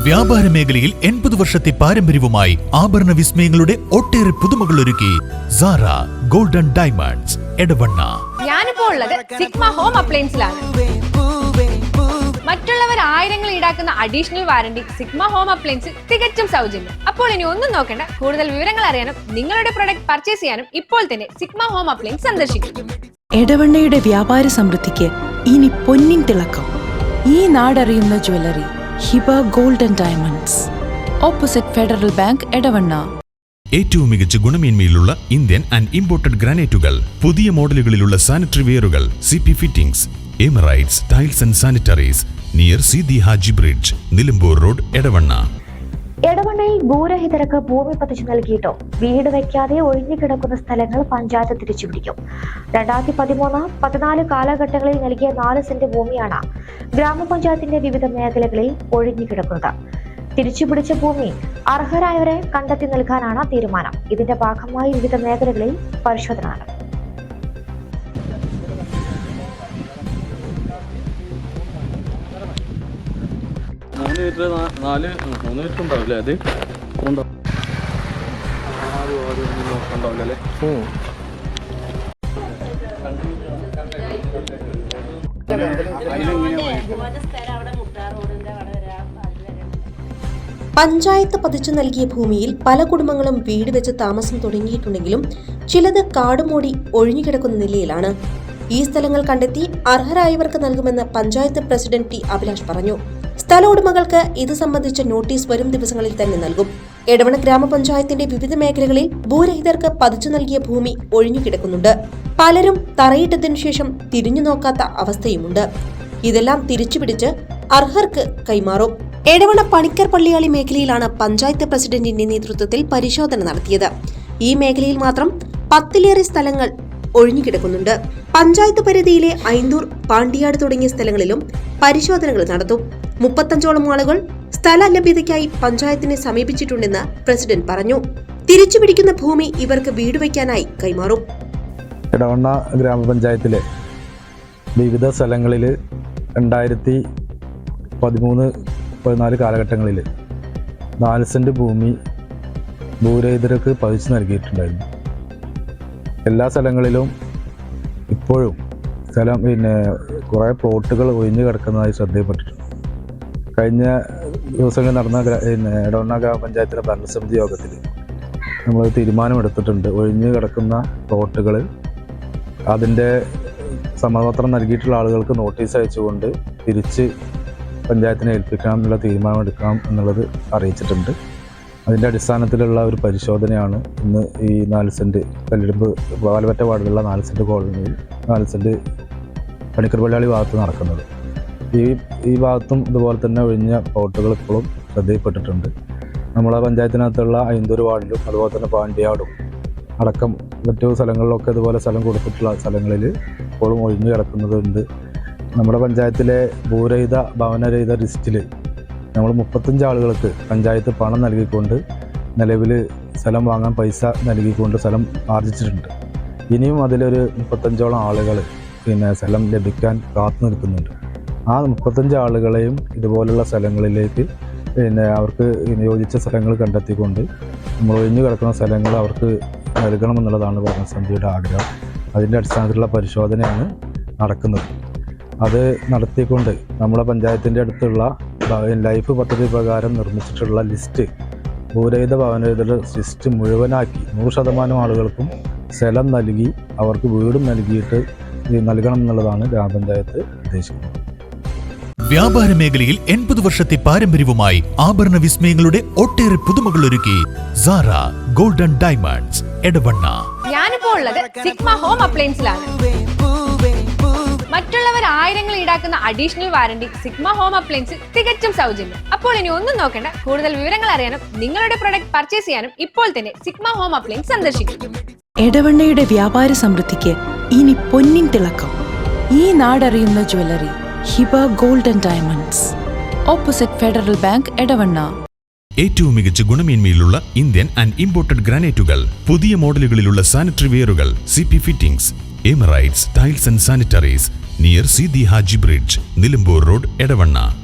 വ്യാപാര മേഖലയിൽ 80 വർഷത്തെ പാരമ്പര്യവുമായി ആഭരണ വിസ്മയങ്ങളുടെ ഒട്ടേറെ പുതുമകൾ ഒരുക്കി സാറ ഗോൾഡൻ ഡയമണ്ട്സ് എടവണ്ണ. ഞാനിപ്പോ ഉള്ളത് സിഗ്മ ഹോം അപ്ലയൻസിലാണ്. മറ്റുള്ളവർ ആയിരങ്ങൾ ഈടാക്കുന്ന അഡീഷണൽ വാറണ്ടി സിഗ്മ ഹോം അപ്ലയൻസിൽ തികച്ചും സൗജന്യം. അപ്പോൾ ഇനി ഒന്നും നോക്കേണ്ട, കൂടുതൽ വിവരങ്ങൾ അറിയാനും നിങ്ങളുടെ പ്രൊഡക്റ്റ് പർച്ചേസ് ചെയ്യാനും ഇപ്പോൾ തന്നെ സിഗ്മ ഹോം അപ്ലയൻസ് സന്ദർശിക്കും. എടവണ്ണയുടെ വ്യാപാര സമൃദ്ധിക്ക് ഇനി പൊന്നിൻ തിളക്കം. ഈ നാടറിയുന്ന jewellery Hiba golden diamonds, opposite Federal Bank, Edavanna. ഏറ്റവും മികച്ച ഗുണമേന്മയിലുള്ള ഇന്ത്യൻ ആൻഡ് ഇമ്പോർട്ടഡ് ഗ്രാനൈറ്റുകൾ, പുതിയ മോഡലുകളിലുള്ള സാനിറ്ററി വെയറുകൾ, CP fittings, Emirates tiles and sanitaries, near Seethi Haji bridge, Nilambur road, Edavanna. എടവണ്ണയിൽ ഭൂരഹിതർക്ക് ഭൂമി പതിച്ചു നൽകിയിട്ടോ വീട് വയ്ക്കാതെ ഒഴിഞ്ഞുകിടക്കുന്ന സ്ഥലങ്ങൾ പഞ്ചായത്ത് തിരിച്ചുപിടിക്കും. 2013-14 കാലഘട്ടങ്ങളിൽ നൽകിയ 4 സെന്റ് ഭൂമിയാണ് ഗ്രാമപഞ്ചായത്തിന്റെ വിവിധ മേഖലകളിൽ ഒഴിഞ്ഞുകിടക്കുന്നത്. തിരിച്ചുപിടിച്ച ഭൂമി അർഹരായവരെ കണ്ടെത്തി നൽകാനാണ് തീരുമാനം. ഇതിന്റെ ഭാഗമായി വിവിധ മേഖലകളിൽ പരിശോധന നടത്തും. പഞ്ചായത്ത് പതിച്ചു നൽകിയ ഭൂമിയിൽ പല കുടുംബങ്ങളും വീട് വെച്ച് താമസം തുടങ്ങിയിട്ടുണ്ടെങ്കിലും ചിലത് കാടുമൂടി ഒഴിഞ്ഞുകിടക്കുന്ന നിലയിലാണ്. ഈ സ്ഥലങ്ങൾ കണ്ടെത്തി അർഹരായവർക്ക് നൽകുമെന്ന് പഞ്ചായത്ത് പ്രസിഡന്റ് ടി അഭിലാഷ് പറഞ്ഞു. സ്ഥല ഉടമകൾക്ക് ഇത് സംബന്ധിച്ച നോട്ടീസ് വരും ദിവസങ്ങളിൽ തന്നെ നൽകും. എടവണ്ണ ഗ്രാമപഞ്ചായത്തിന്റെ വിവിധ മേഖലകളിൽ ഭൂരഹിതർക്ക് പതിച്ചു നൽകിയ ഭൂമി ഒഴിഞ്ഞുകിടക്കുന്നുണ്ട്. പലരും തറയിട്ടതിനു ശേഷം തിരിഞ്ഞു നോക്കാത്ത അവസ്ഥയുമുണ്ട്. ഇതെല്ലാം തിരിച്ചുപിടിച്ച് അർഹർക്ക് കൈമാറും. എടവണ്ണ പണിക്കർ പള്ളിയാളി മേഖലയിലാണ് പഞ്ചായത്ത് പ്രസിഡന്റിന്റെ നേതൃത്വത്തിൽ പരിശോധന നടത്തിയത്. ഈ മേഖലയിൽ മാത്രം 10ലേറെ സ്ഥലങ്ങൾ ഒഴിഞ്ഞുകിടക്കുന്നുണ്ട്. പഞ്ചായത്ത് പരിധിയിലെ ഐന്തൂർ, പാണ്ടിയാട് തുടങ്ങിയ സ്ഥലങ്ങളിലും പരിശോധനകൾ നടത്തും. 35ഓളം ആളുകൾ സ്ഥല ലഭ്യതയ്ക്കായി പഞ്ചായത്തിനെ സമീപിച്ചിട്ടുണ്ടെന്ന് പ്രസിഡന്റ് പറഞ്ഞു. തിരിച്ചുപിടിക്കുന്ന ഭൂമി ഇവർക്ക് വീട് വയ്ക്കാനായി കൈമാറും. എടവണ്ണ ഗ്രാമപഞ്ചായത്തിലെ വിവിധ സ്ഥലങ്ങളിൽ 2013-14 കാലഘട്ടങ്ങളിൽ 4 സെന്റ് ഭൂമി ഭൂരഹിതർക്ക് പതിച്ചു നൽകിയിട്ടുണ്ടായിരുന്നു. എല്ലാ സ്ഥലങ്ങളിലും ഇപ്പോഴും കുറേ പ്ലോട്ടുകൾ ഒഴിഞ്ഞു കിടക്കുന്നതായി ശ്രദ്ധയിൽപ്പെട്ടിട്ടുണ്ട്. കഴിഞ്ഞ ദിവസങ്ങളിൽ നടന്ന എടവണ്ണ ഗ്രാമപഞ്ചായത്തിലെ ഭരണസമിതി യോഗത്തിൽ നമ്മൾ തീരുമാനമെടുത്തിട്ടുണ്ട്. ഒഴിഞ്ഞു കിടക്കുന്ന പ്ലോട്ടുകൾ അതിൻ്റെ സമ്മതപത്രം നൽകിയിട്ടുള്ള ആളുകൾക്ക് നോട്ടീസ് അയച്ചുകൊണ്ട് തിരിച്ച് പഞ്ചായത്തിനെ ഏൽപ്പിക്കണം എന്നുള്ള തീരുമാനം എടുക്കണം എന്നുള്ളത് അറിയിച്ചിട്ടുണ്ട്. അതിൻ്റെ അടിസ്ഥാനത്തിലുള്ള ഒരു പരിശോധനയാണ് ഇന്ന് ഈ 4 സെന്റ് കല്ലിടുമ്പ് പാലപ്പറ്റ വാർഡിലുള്ള 4 സെന്റ് കോളനിയിൽ 4 സെന്റ് പണിക്കർ പള്ളിയാളി ഭാഗത്ത് നടക്കുന്നത്. ഈ ഭാഗത്തും ഇതുപോലെ തന്നെ ഒഴിഞ്ഞ പ്ലോട്ടുകൾ ഇപ്പോഴും ശ്രദ്ധയിൽപ്പെട്ടിട്ടുണ്ട്. നമ്മളെ പഞ്ചായത്തിനകത്തുള്ള ഐന്തൂർ വാർഡിലും അതുപോലെ തന്നെ പാണ്ടിയാടും അടക്കം മറ്റു സ്ഥലങ്ങളിലൊക്കെ ഇതുപോലെ സ്ഥലം കൊടുത്തിട്ടുള്ള സ്ഥലങ്ങളിൽ ഇപ്പോഴും ഒഴിഞ്ഞു കിടക്കുന്നതുണ്ട്. നമ്മുടെ പഞ്ചായത്തിലെ ഭൂരഹിത ഭവനരഹിത ലിസ്റ്റിൽ നമ്മൾ 35 ആളുകൾക്ക് പഞ്ചായത്ത് പണം നൽകിക്കൊണ്ട് നിലവിൽ സ്ഥലം വാങ്ങാൻ പൈസ നൽകിക്കൊണ്ട് സ്ഥലം ആർജിച്ചിട്ടുണ്ട്. ഇനിയും അതിലൊരു 35ഓളം ആളുകൾ സ്ഥലം ലഭിക്കാൻ കാത്തു നിൽക്കുന്നുണ്ട്. ആ 35 ആളുകളെയും ഇതുപോലുള്ള സ്ഥലങ്ങളിലേക്ക് അവർക്ക് യോജിച്ച സ്ഥലങ്ങൾ കണ്ടെത്തിക്കൊണ്ട് നമ്മൾ ഒഴിഞ്ഞു കിടക്കുന്ന സ്ഥലങ്ങൾ അവർക്ക് നൽകണമെന്നുള്ളതാണ് ഭരണസമിതിയുടെ ആഗ്രഹം. അതിൻ്റെ അടിസ്ഥാനത്തിലുള്ള പരിശോധനയാണ് നടക്കുന്നത്. അത് നടത്തിക്കൊണ്ട് നമ്മളെ പഞ്ചായത്തിൻ്റെ അടുത്തുള്ള ലൈഫ് പദ്ധതി പ്രകാരം നിർമ്മിച്ചിട്ടുള്ള ലിസ്റ്റ് ഭൂരഹിത ഭവനരഹിതരുടെ ലിസ്റ്റ് മുഴുവനാക്കി 100% ആളുകൾക്കും സ്ഥലം നൽകി അവർക്ക് വീടും നൽകിയിട്ട് നൽകണം എന്നുള്ളതാണ് ഗ്രാമപഞ്ചായത്ത് ഉദ്ദേശിക്കുന്നത്. വ്യാപാര മേഖലയിൽ 80 വർഷത്തെ പാരമ്പര്യവുമായി ആഭരണ വിസ്മയങ്ങളുടെ ഒട്ടേറെ പുതുമകൾ ഒരുക്കി സാറ ഗോൾഡൻ ഡയമണ്ട്സ് എടവണ്ണ. ഞാനിപ്പോ ഉള്ളത് സിഗ്മ ഹോം അപ്ലയൻസിലാണ്. മറ്റുള്ളവർ ആയിരങ്ങൾ ഈടാക്കുന്ന അഡീഷണൽ വാറണ്ടി സിഗ്മ ഹോം അപ്ലയൻസിൽ തികച്ചും സൗജന്യം. അപ്പോൾ ഇനി ഒന്നും നോക്കേണ്ട, കൂടുതൽ വിവരങ്ങൾ അറിയാനും നിങ്ങളുടെ പ്രൊഡക്റ്റ് പർച്ചേസ് ചെയ്യാനും ഇപ്പോൾ തന്നെ സിഗ്മ ഹോം അപ്ലയൻസ് സന്ദർശിക്കും. എടവണ്ണയുടെ വ്യാപാര സമൃദ്ധിക്ക് ഇനി പൊന്നിൻ തിളക്കം. ഈ നാടറിയുന്ന jewellery Hiba golden diamonds, opposite Federal Bank, Edavanna. ഏറ്റവും മികച്ച ഗുണമേന്മയിലുള്ള ഇന്ത്യൻ ആൻഡ് ഇമ്പോർട്ടഡ് ഗ്രാനൈറ്റുകൾ, പുതിയ മോഡലുകളിലുള്ള സാനിറ്ററി വെയറുകൾ, CP fittings, Emirates tiles and sanitaries, near Seethi Haji bridge, Nilambur road, Edavanna.